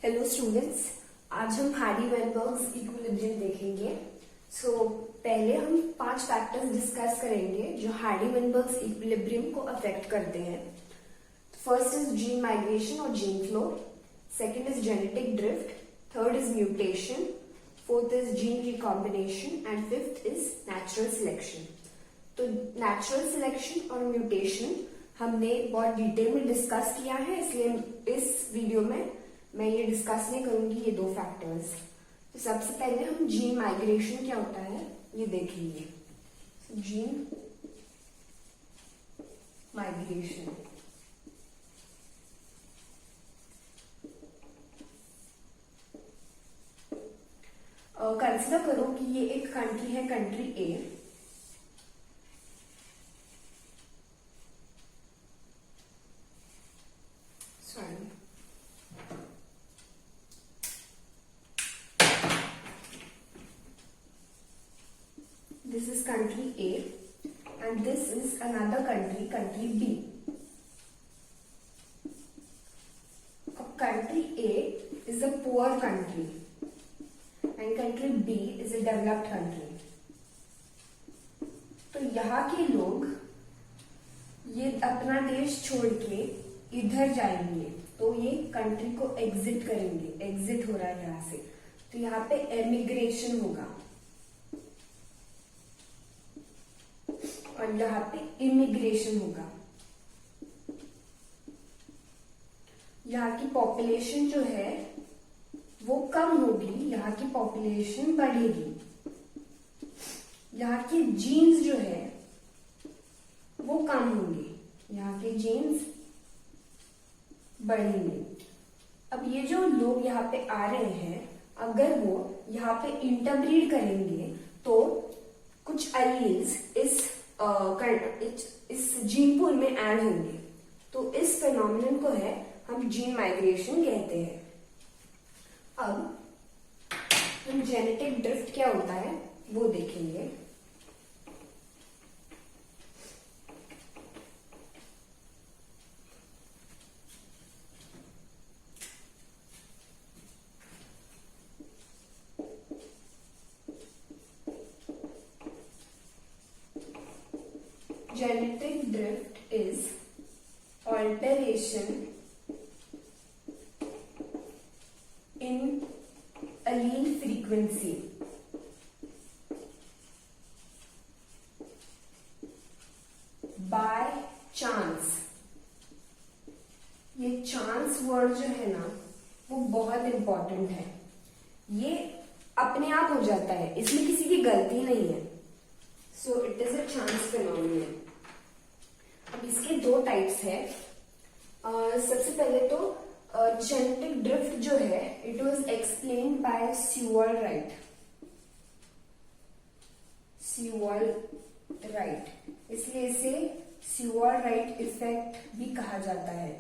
Hello students, आज हम हार्डी-वेनबर्ग्स equilibrium देखेंगे। पहले हम 5 फैक्टर्स डिस्कस करेंगे जो हार्डी-वेनबर्ग्स इक्विलिब्रियम को अफेक्ट करते हैं। फर्स्ट इज जीन माइग्रेशन और gene flow, second is genetic drift, third is mutation, fourth is gene recombination and fifth is natural selection. तो नेचुरल सिलेक्शन और म्यूटेशन हमने बहुत डिटेल में डिस्कस किया है, इसलिए इस वीडियो में मैं ये डिस्कस नहीं करूंगी ये दो फैक्टर्स। तो सबसे पहले हम जीन माइग्रेशन क्या होता है ये देखेंगे। जीन माइग्रेशन कंसिडर करो कि ये एक कंट्री है, country A. This is country A and this is another country, country B. Country A is a poor country and country B is a developed country. तो यहाँ के लोग ये अपना देश छोड़ के इधर जाएंगे तो ये कंट्री को एग्जिट करेंगे। एग्जिट हो रहा है यहाँ से, तो यहाँ पे एमिग्रेशन होगा और यहाँ पे इमिग्रेशन होगा। यहाँ की पॉपुलेशन जो है वो कम होगी, यहाँ की पॉपुलेशन बढ़ेगी। यहाँ के जीन्स जो है वो कम होंगे, यहाँ के जीन्स बढ़ेंगे। अब ये जो लोग यहाँ पे आ रहे हैं, अगर वो यहाँ पे इंटरब्रीड करेंगे तो कुछ एलील्स इस जीन पूल में ऐड होंगे, तो इस फेनोमेनन को है हम जीन माइग्रेशन कहते हैं। अब हम जेनेटिक ड्रिफ्ट क्या होता है वो देखेंगे। Genetic drift is alteration in allele frequency by chance। ये चांस वर्ड जो है ना वो बहुत इंपॉर्टेंट है। ये अपने आप हो जाता है, इसमें किसी की गलती नहीं है। So it is a chance phenomenon. अब इसके दो टाइप्स है। सबसे पहले तो जेनेटिक ड्रिफ्ट जो है it was explained by Sewall Wright. Sewall Wright, इसलिए इसे स्यूअर्ट राइट इफेक्ट भी कहा जाता है।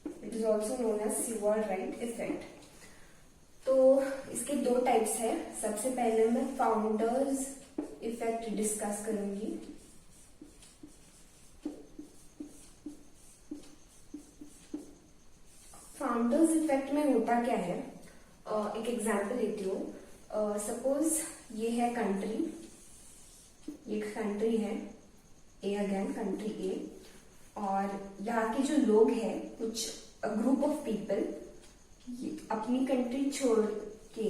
It is also known as Sewall Wright effect. तो इसके दो टाइप्स है। सबसे पहले मैं फाउंडर्स इफेक्ट डिस्कस करूंगी। फाउंडर्स इफेक्ट में होता क्या है, एक एग्जांपल लेती हूँ। सपोज ये है कंट्री, ये कंट्री है ए, अगेन कंट्री ए, और यहाँ के जो लोग हैं, कुछ ग्रुप ऑफ पीपल अपनी कंट्री छोड़ के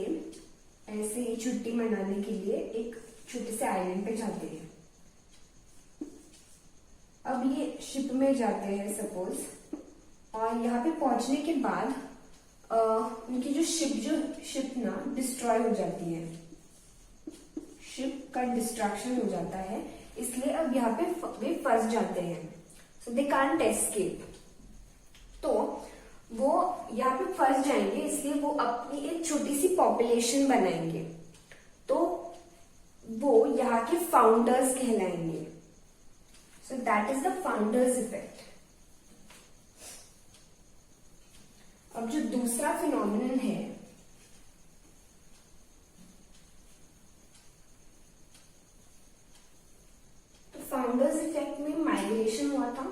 ऐसे ही छुट्टी मनाने के लिए एक छोटे से आइलैंड पे जाते हैं। अब ये शिप में जाते हैं सपोज, और यहाँ पे पहुंचने के बाद उनकी जो शिप ना डिस्ट्रॉय हो जाती है। शिप का डिस्ट्रक्शन हो जाता है, इसलिए अब यहाँ पे वे फंस जाते हैं। सो दे कांट एस्केप। तो वो यहाँ पे फंस जाएंगे, इसलिए वो अपनी एक छोटी सी पॉपुलेशन बनाएंगे, तो वो यहाँ के फाउंडर्स कहलाएंगे। So that is the founders effect. अब जो दूसरा फिनोमिनन है तो फाउंडर्स इफेक्ट में माइग्रेशन हुआ था,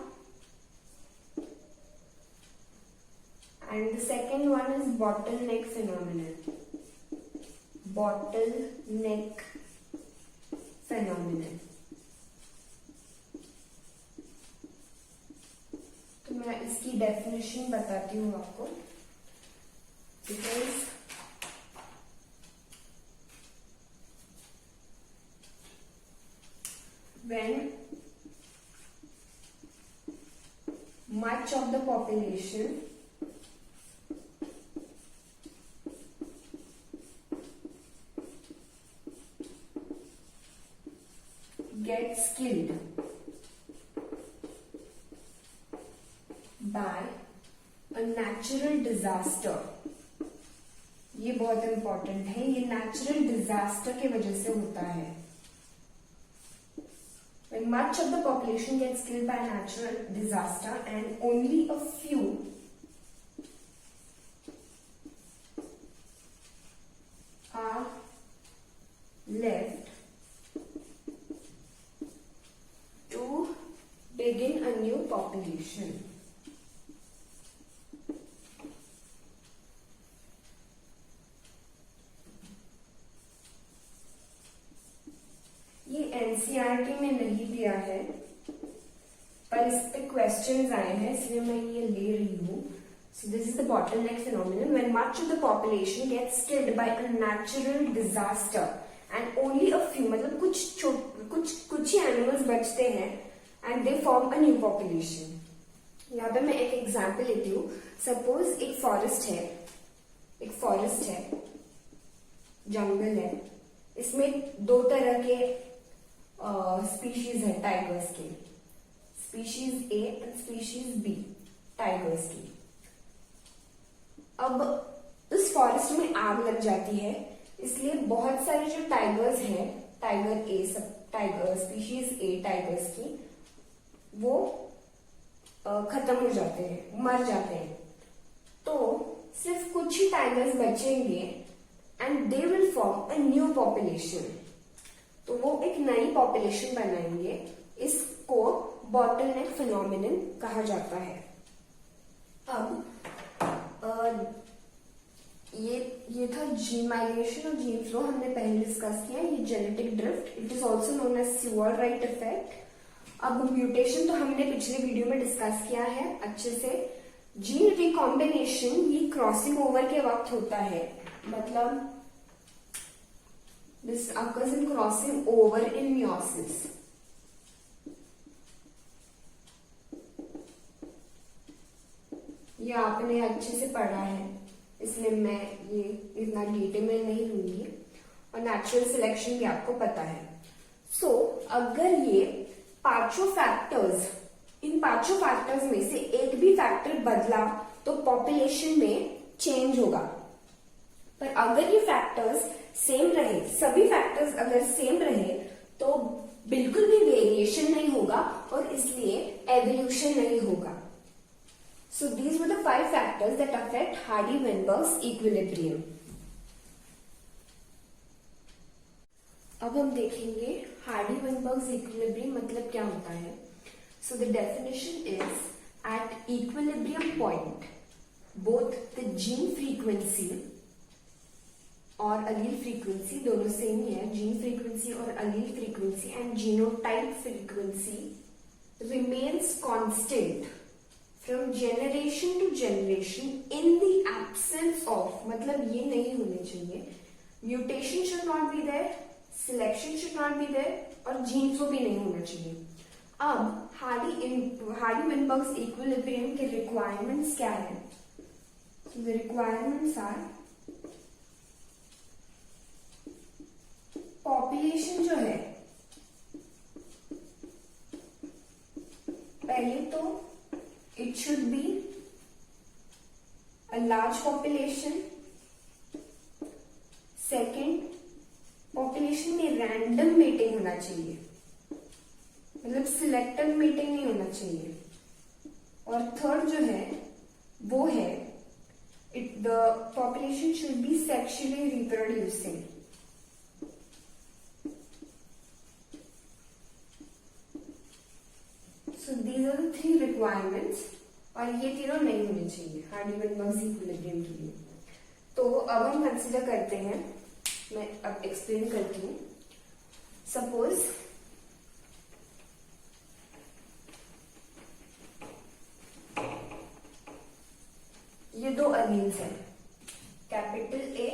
and the second one is bottleneck phenomenon. Bottleneck phenomenon. तो मैं इसकी डेफिनेशन बताती हूँ आपको, because when much of the population gets killed by a natural disaster, ये बहुत इंपॉर्टेंट है, ये नेचुरल डिजास्टर की वजह से होता है. When much of the population gets killed by natural disaster and only a few are left to begin a new population. ये एनसीईआरटी में नहीं दिया है, पर इस पे क्वेश्चंस आए हैं, इसलिए मैं ये ले रही हूँ. So this is the bottleneck phenomenon when much of the population gets killed by a natural disaster and only a few, मतलब कुछ ही एनिमल्स बचते हैं and they form a new population. यहाँ पे मैं एक एग्जाम्पल लेती हूँ. सपोज एक फॉरेस्ट है, जंगल है, इसमें दो तरह के स्पीशीज है टाइगर्स के, species A and species B tigers की. अब उस फॉरेस्ट में आग लग जाती है, इसलिए बहुत सारे जो टाइगर्स हैं, टाइगर ए, सब टाइगर स्पीशीज ए टाइगर्स की, वो खत्म हो जाते हैं, मर जाते हैं. तो सिर्फ कुछ ही टाइगर्स बचेंगे and they will form a new population. तो वो एक नई पॉपुलेशन बनाएंगे. इसको बॉटलनेक फिनोमिनन कहा जाता है. अब ये था जीन माइग्रेशन और जीन फ्लो, हमने पहले डिस्कस किया. ये genetic drift, it is also known as Sewall Wright effect. अब म्यूटेशन तो हमने पिछले वीडियो में डिस्कस किया है अच्छे से. जीन रिकॉम्बिनेशन ये क्रॉसिंग ओवर के वक्त होता है, मतलब this occurs in crossing over in meiosis. ये आपने अच्छे से पढ़ा है, इसलिए मैं ये इतना डिटेल में नहीं लूंगी, और नेचुरल सिलेक्शन भी आपको पता है. सो अगर ये पांचों फैक्टर्स, इन पांचों फैक्टर्स में से एक भी फैक्टर बदला तो पॉपुलेशन में चेंज होगा. पर अगर ये फैक्टर्स सेम रहे, सभी फैक्टर्स अगर सेम रहे, तो बिल्कुल भी वेरिएशन नहीं होगा और इसलिए एवोल्यूशन नहीं होगा. So these were the 5 factors that affect Hardy Weinberg's equilibrium. अब हम देखेंगे हार्डी-वेनबर्ग्स इक्विलिब्रियम मतलब क्या होता है. So the definition is at equilibrium point both the gene frequency और अलील फ्रीक्वेंसी दोनों सेम ही है. जीन फ्रीक्वेंसी और allele frequency and genotype frequency remains constant from generation to generation in the absence of, मतलब ये नहीं होने चाहिए, mutation should not be there, selection should not be there, और जीन फ्लो भी नहीं होना चाहिए. अब हार्डी-वेनबर्ग्स इक्विलिब्रियम के रिक्वायरमेंट्स क्या है. द रिक्वायरमेंट्स आर, पॉपुलेशन जो है, पहले तो it should be a large population. Second, population में रैंडम मेटिंग होना चाहिए, मतलब सिलेक्टिव मेटिंग नहीं होना चाहिए. और थर्ड जो है वो है, the population should be sexually reproducing. So these are the 3 requirements और ये तीनों नहीं होने चाहिए हार्डी-वेनबर्ग्स इक्विलिब्रियम के लिए। तो अब हम कंसिडर करते हैं, मैं अब एक्सप्लेन करती हूँ। सपोज ये दो अलील्स हैं, capital A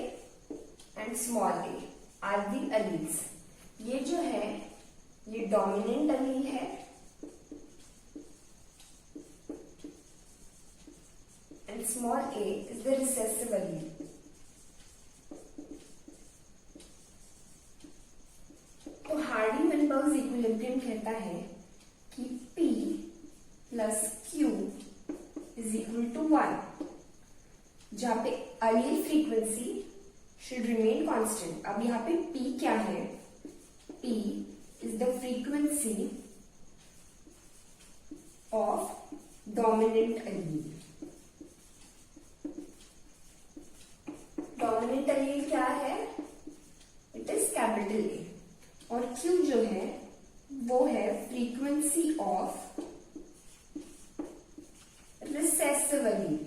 and small A are the alleles. ये जो है ये डोमिनेंट अलील है and small a is the recessive allele. तो हार्डी-वेनबर्ग्स इक्विलिब्रियम कहता है कि P plus Q is equal to 1, जहां पे allele frequency should remain constant. अब यहाँ पे P क्या है? P is the frequency of dominant allele. Dominant allele क्या है? It is capital A. और Q जो है वो है फ्रीक्वेंसी ऑफ रिसेसिव अलील।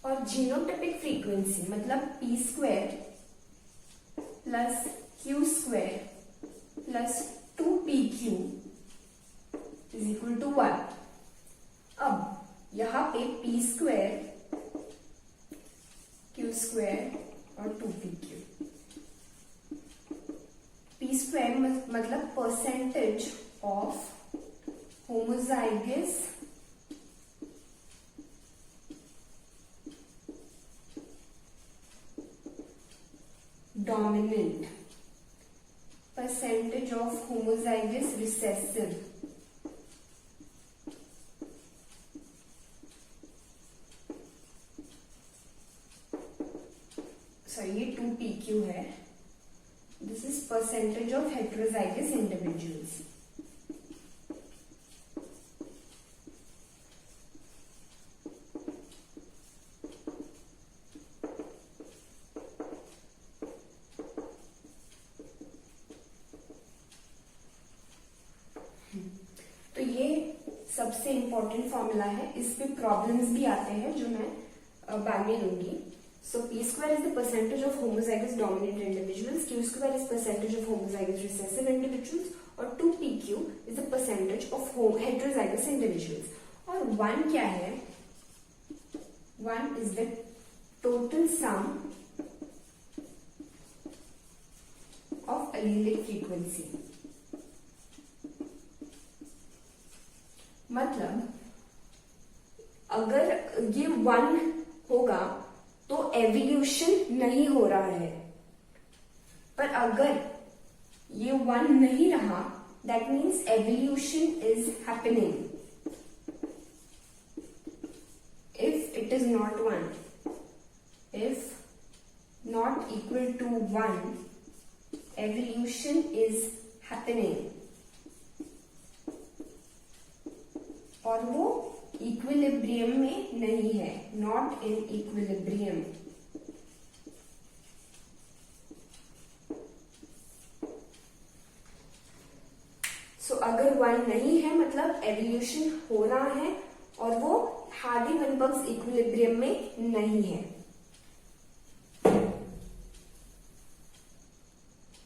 और जीनोटाइपिक फ्रीक्वेंसी मतलब P square plus Q square plus 2pq is equal to 1। अब यहां पे पी स्क्वायर, क्यू स्क्वायर और 2pq। पी स्क्वायर मतलब percentage of homozygous dominant, percentage of homozygous recessive, ये 2pq है। This is percentage of heterozygous individuals. तो ये सबसे इंपॉर्टेंट फॉर्मूला है, इस पे प्रॉब्लम्स भी आते हैं जो मैं बाद में लूंगी। So P square is the percentage of homozygous dominant individuals, Q square is percentage of homozygous recessive individuals और 2pq is the percentage of heterozygous individuals। और 1 क्या है? 1 is the total sum of allelic frequency। मतलब अगर ये 1 होगा तो evolution नहीं हो रहा है, पर अगर ये 1 नहीं रहा that means evolution is happening. If it is not 1, if not equal to 1, evolution is happening और वो इक्विलिब्रियम में नहीं है, नॉट इन इक्विलिब्रियम। सो अगर 1 नहीं है मतलब एवोल्यूशन हो रहा है और वो हार्डी-वेनबर्ग्स इक्विलिब्रियम में नहीं है।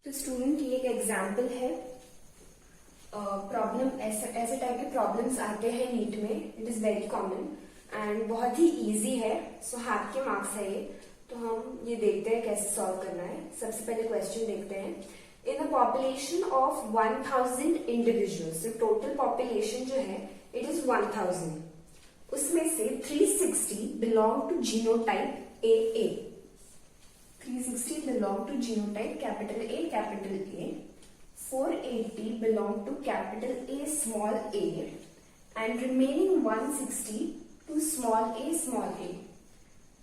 तो स्टूडेंट ये एक एग्जाम्पल है। प्रॉब्लम ऐसे टाइप के प्रॉब्लम्स आते हैं नीट में, it is very common and बहुत ही इजी है। सो हाफ के मार्क्स है ये। तो हम ये देखते हैं कैसे सॉल्व करना है। सबसे पहले क्वेश्चन देखते हैं। In the population of 1000 individuals, तो टोटल पॉपुलेशन जो है इट इज 1000, उसमें से 360 belong to genotype AA। 360 belong to genotype capital A, 480 belong to capital A small a and remaining 160 to small a.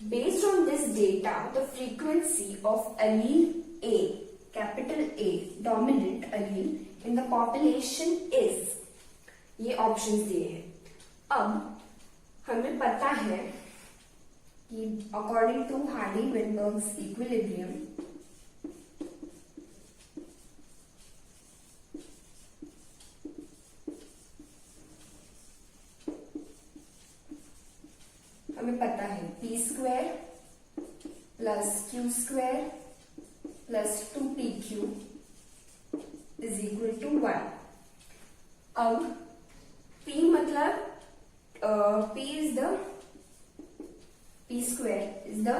Based on this data, the frequency of allele A, capital A, dominant allele in the population is, ये options दिए हैं। अब हमें पता है कि according to हार्डी-वेनबर्ग्स equilibrium हमें पता है P square plus Q square plus 2pq is equal to 1। अब p मतलब p is the p square is the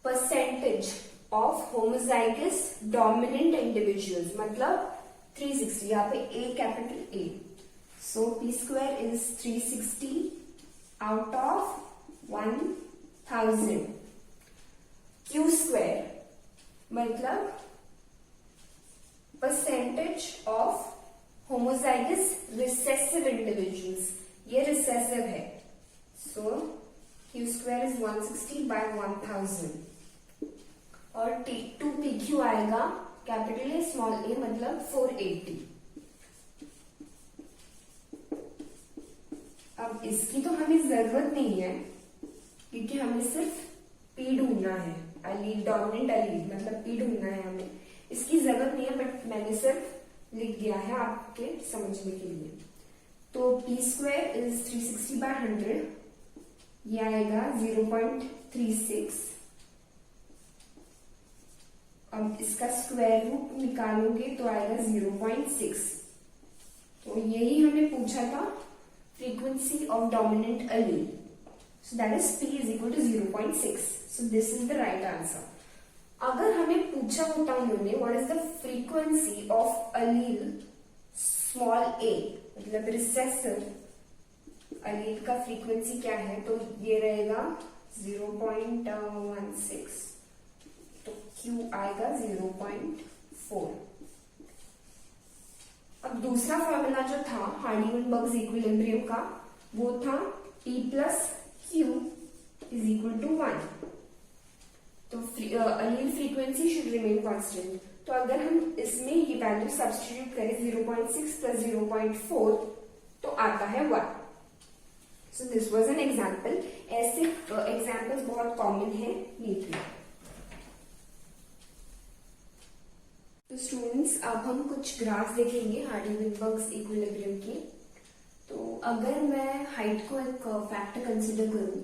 percentage of homozygous dominant individuals, मतलब 360, यहाँ पे a capital A, so p square is 360 out of 1000। q square मतलब percentage of homozygous recessive individuals, ये recessive है, so q square is 160 by 1000 और 2pq आएगा capital A small ए मतलब 480। अब इसकी तो हमें जरूरत नहीं है क्योंकि हमें सिर्फ p ढूंढना है, अलील डोमिनेंट अलील मतलब p ढूंढना है, हमें इसकी जरूरत नहीं है, बट मैंने सिर्फ लिख दिया है आपके समझने के लिए। तो p स्क्वायर इज 360 by 100, ये आएगा 0.36। अब इसका स्क्वायर रूट निकालोगे तो आएगा 0.6। तो यही हमें पूछा था, frequency of dominant allele, so that is p is equal to 0.6। So this is the right answer. अगर हमें पूछा होता उन्होंने what is the frequency of allele small a मतलब रिसेसिव अलील का फ्रीक्वेंसी क्या है, तो ये रहेगा 0.16, तो Q आएगा 0.4। अब दूसरा फॉर्मूला जो था हार्डी-वेनबर्ग इक्विलिब्रियम का, वो था P plus Q is equal to 1। तो allele frequency should remain constant. तो अगर हम इसमें ये वैल्यू सब्स्टिट्यूट करें 0.6 प्लस 0.4 तो आता है 1। So this was an example. ऐसे एग्जाम्पल्स बहुत कॉमन है नीट में। तो स्टूडेंट्स अब हम कुछ ग्राफ्स देखेंगे हार्डी-वेनबर्ग इक्विलिब्रियम के। तो अगर मैं हाइट को एक फैक्टर कंसिडर करूं,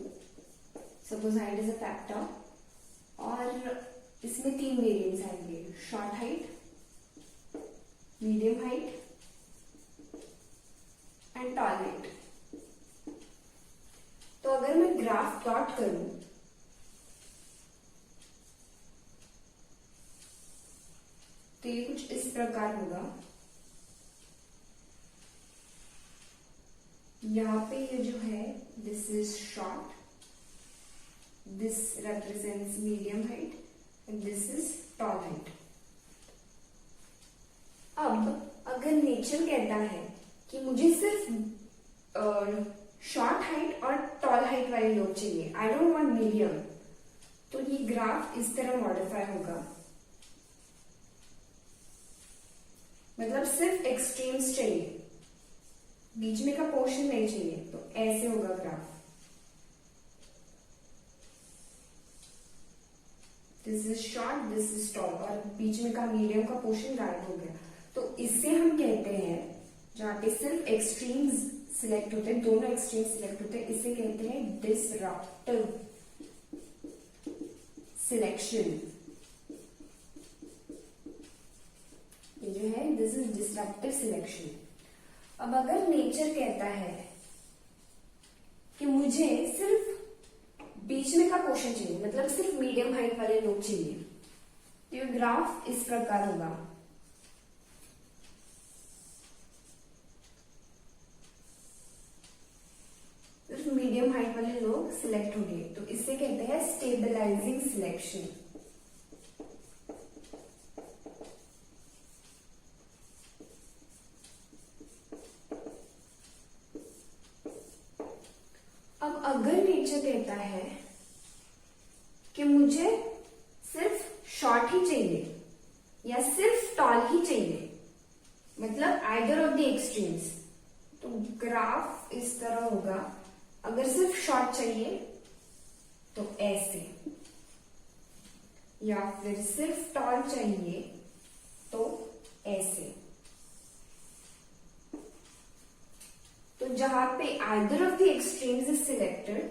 suppose height is a factor, और इसमें 3 वेरिएंट्स आएंगे, short height, medium height and tall height. तो अगर मैं ग्राफ प्लॉट करूं तो ये कुछ इस प्रकार होगा। यहाँ पे ये जो है this is short, this represents medium height and this is tall height। अब अगर नेचर कहता है कि मुझे सिर्फ शॉर्ट हाइट और टॉल हाइट वाले लोग चाहिए, आई डोंट वांट मीडियम, तो ये ग्राफ इस तरह मॉडिफाई होगा, मतलब सिर्फ एक्सट्रीम्स चाहिए, बीच में का पोर्शन नहीं चाहिए, तो ऐसे होगा graph. This is short, this is tall, और बीच में का मीडियम का पोर्शन गायब हो गया। तो इससे हम कहते हैं, जहां पे सिर्फ एक्सट्रीम्स सिलेक्ट होते हैं, दोनों एक्सट्रीम सिलेक्ट होते हैं, इसे कहते हैं डिसरप्टिव सिलेक्शन। ये जो है दिस इज डिसरप्टिव सिलेक्शन। अब अगर नेचर कहता है कि मुझे सिर्फ बीच में का पोर्शन चाहिए, मतलब सिर्फ मीडियम हाइट वाले लोग चाहिए, तो ये ग्राफ इस प्रकार होगा। सिर्फ मीडियम हाइट वाले लोग सिलेक्ट हो गए, तो इसे कहते हैं स्टेबलाइजिंग सिलेक्शन। अब अगर नेचर कहता है कि मुझे सिर्फ शॉर्ट ही चाहिए या सिर्फ टॉल ही चाहिए, मतलब आइदर ऑफ द एक्सट्रीम्स, तो ग्राफ इस तरह होगा। अगर सिर्फ शॉर्ट चाहिए तो ऐसे, या फिर सिर्फ टॉल चाहिए तो ऐसे। तो जहां पे either of the extremes is selected,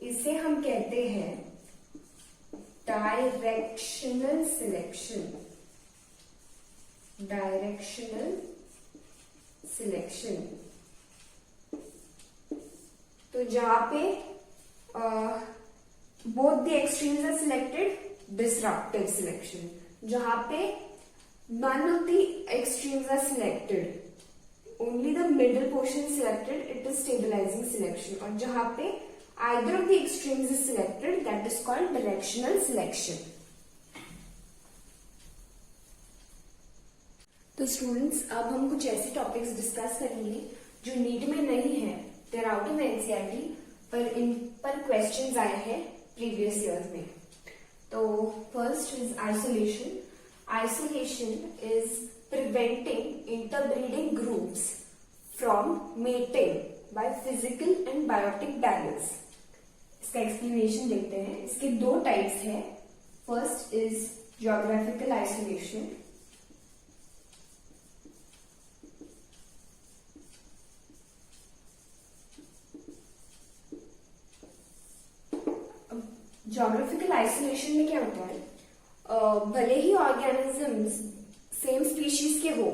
इसे हम कहते हैं डायरेक्शनल सिलेक्शन। डायरेक्शनल सिलेक्शन, तो जहां पे both the extremes are selected, disruptive selection. जहां पे none of the extremes are selected, only the middle portion selected, it is stabilizing selection। और जहां पे either of the extremes is selected, that is called directional selection। तो students, अब हम कुछ ऐसे टॉपिक्स डिस्कस करेंगे जो नीट में नहीं है, देयर आउट ऑफ एनसीईआरटी, पर इन पर क्वेश्चंस आए हैं प्रीवियस ईयर्स में। तो first is isolation. Isolation is preventing interbreeding groups from mating by physical and biotic barriers। इसका एक्सप्लेनेशन देखते हैं। इसके दो टाइप्स हैं। First is geographical isolation। geographical isolation में क्या होता है, भले ही ऑर्गेनिजम्स सेम स्पीशीज के हो,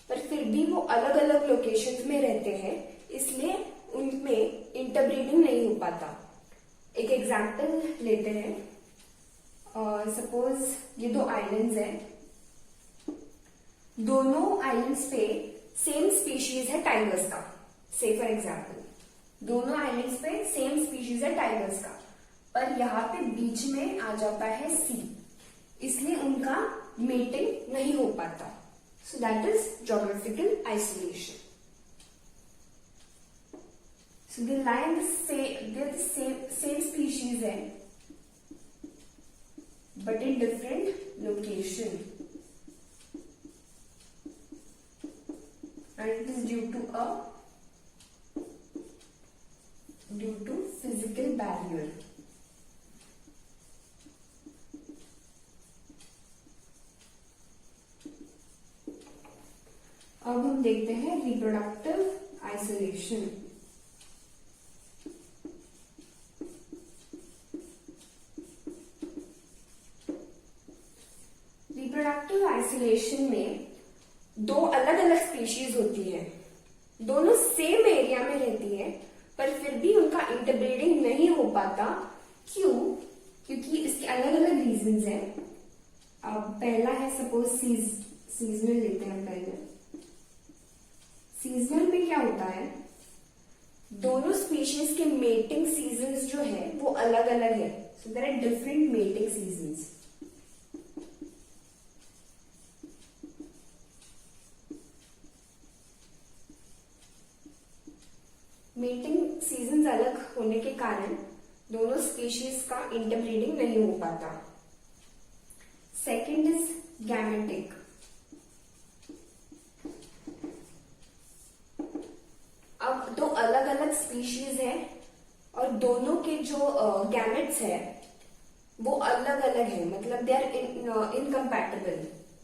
पर फिर भी वो अलग अलग लोकेशंस में रहते हैं, इसलिए उनमें इंटरब्रीडिंग नहीं हो पाता। एक एग्जांपल लेते हैं। सपोज ये दो आइलैंड्स हैं, दोनों आइलैंड्स पे सेम स्पीशीज है टाइगर्स का। से फॉर एग्जांपल, दोनों आइलैंड्स पे सेम स्पीशीज है टाइगर्स का, पर यहाँ पे बीच में आ जाता है सी, इसलिए उनका मेटिंग नहीं हो पाता। So that is geographical isolation. So they lie the same species है but in different location, and it is due to physical barrier. अब हम देखते हैं रिप्रोडक्टिव आइसोलेशन। रिप्रोडक्टिव आइसोलेशन में दो अलग अलग स्पीशीज होती है, दोनों सेम एरिया में रहती है, पर फिर भी उनका इंटरब्रीडिंग नहीं हो पाता। क्यों? क्योंकि इसके अलग अलग रीजंस हैं। अब पहला है सपोज सीजनल लेते हैं पहले। सीजनल में क्या होता है, दोनों स्पीशीज के मेटिंग सीजन्स जो है वो अलग अलग है। So there are different mating seasons. Mating seasons अलग होने के कारण दोनों स्पीशीज का इंटरब्रीडिंग नहीं हो पाता। Second is gametic. अब दो अलग अलग स्पीशीज है और दोनों के जो गैमेट्स है वो अलग अलग है, मतलब दे आर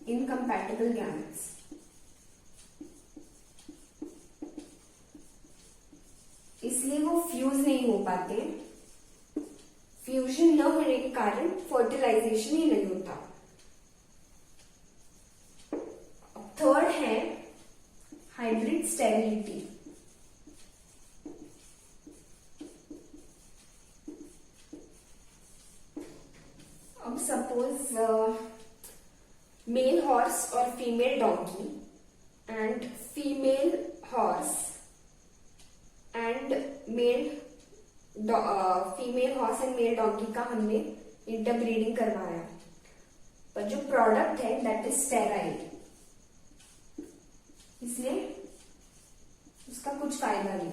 इनकम्पैटिबल गैमेट्स। इसलिए वो फ्यूज नहीं हो पाते। फ्यूजन न होने के कारण फर्टिलाइजेशन ही नहीं होता। थर्ड है हाइब्रिड स्टेरिलिटी। अब सपोज मेल हॉर्स और female doggy and female horse and female horse and male doggy का हमने इंटरब्रीडिंग करवाया, पर जो प्रोडक्ट है दैट इज स्टेराइल, इसलिए उसका कुछ फायदा नहीं।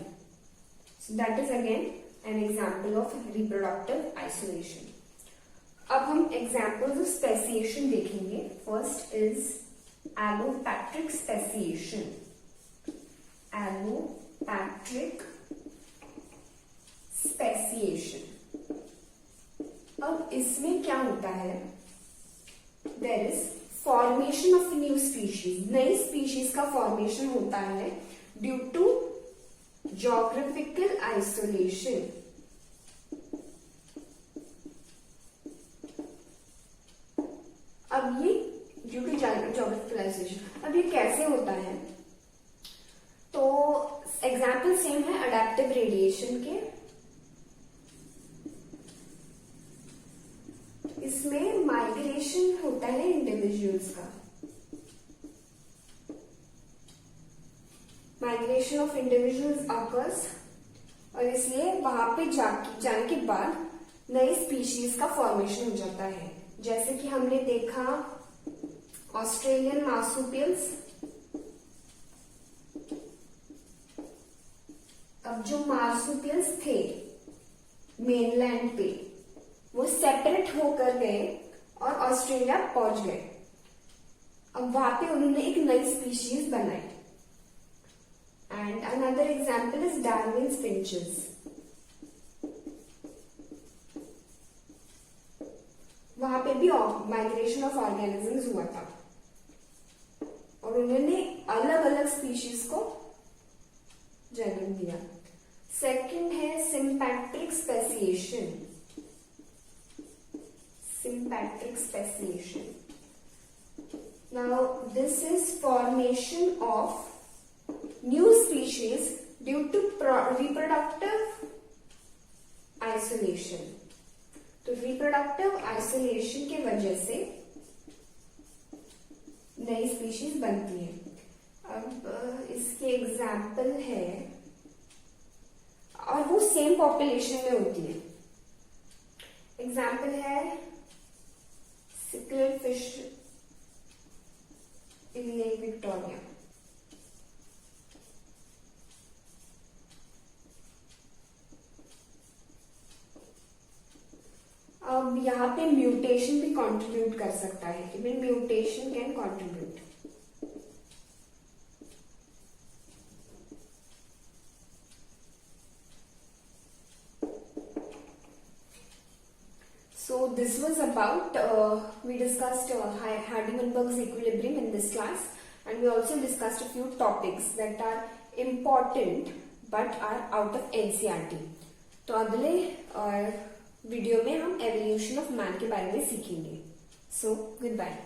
So that is again an example of reproductive isolation. अब हम एग्जाम्पल्स ऑफ स्पेसिएशन देखेंगे। First is allopatric speciation. Allopatric speciation. अब इसमें क्या होता है, there is formation of new species. नई स्पीशीज का फॉर्मेशन होता है ड्यू टू geographical isolation. अब ये ड्यू टू geographical isolation, अब ये कैसे होता है? तो एग्जाम्पल सेम है अडेप्टिव रेडिएशन के। इसमें माइग्रेशन होता है इंडिविजुअल्स का, माइग्रेशन ऑफ इंडिविजुअल्स अकर्स, और इसलिए वहां पे जाने के बाद नई स्पीशीज का फॉर्मेशन हो जाता है। जैसे कि हमने देखा ऑस्ट्रेलियन मार्सुपियल्स। अब जो मार्सुपियल्स थे मेनलैंड पे, वो सेपरेट होकर गए और ऑस्ट्रेलिया पहुंच गए। अब वहां पे उन्होंने एक नई स्पीशीज बनाई। And another example is Darwin's finches. वहां पे भी माइग्रेशन ऑफ ऑर्गेनिजम्स हुआ था और उन्होंने अलग अलग स्पीशीज को जन्म दिया। सेकंड है sympatric speciation. Sympatric speciation. Now this is formation of new species due to reproductive isolation. तो reproductive isolation के वजह से नई स्पीशीज बनती है। अब इसके एग्जाम्पल है, और वो सेम पॉपुलेशन में होती है। एग्जाम्पल है सिक्लेड फिश इन लेक विक्टोरिया। अब यहाँ पे म्यूटेशन भी कंट्रीब्यूट कर सकता है। Even mutation can contribute. So this was about, we discussed Hardy-Weinberg's equilibrium in this class, and we also discussed a few topics that are important but are out of NCERT. तो अगले video में हम evolution of man के बारे में सीखेंगे। So good bye.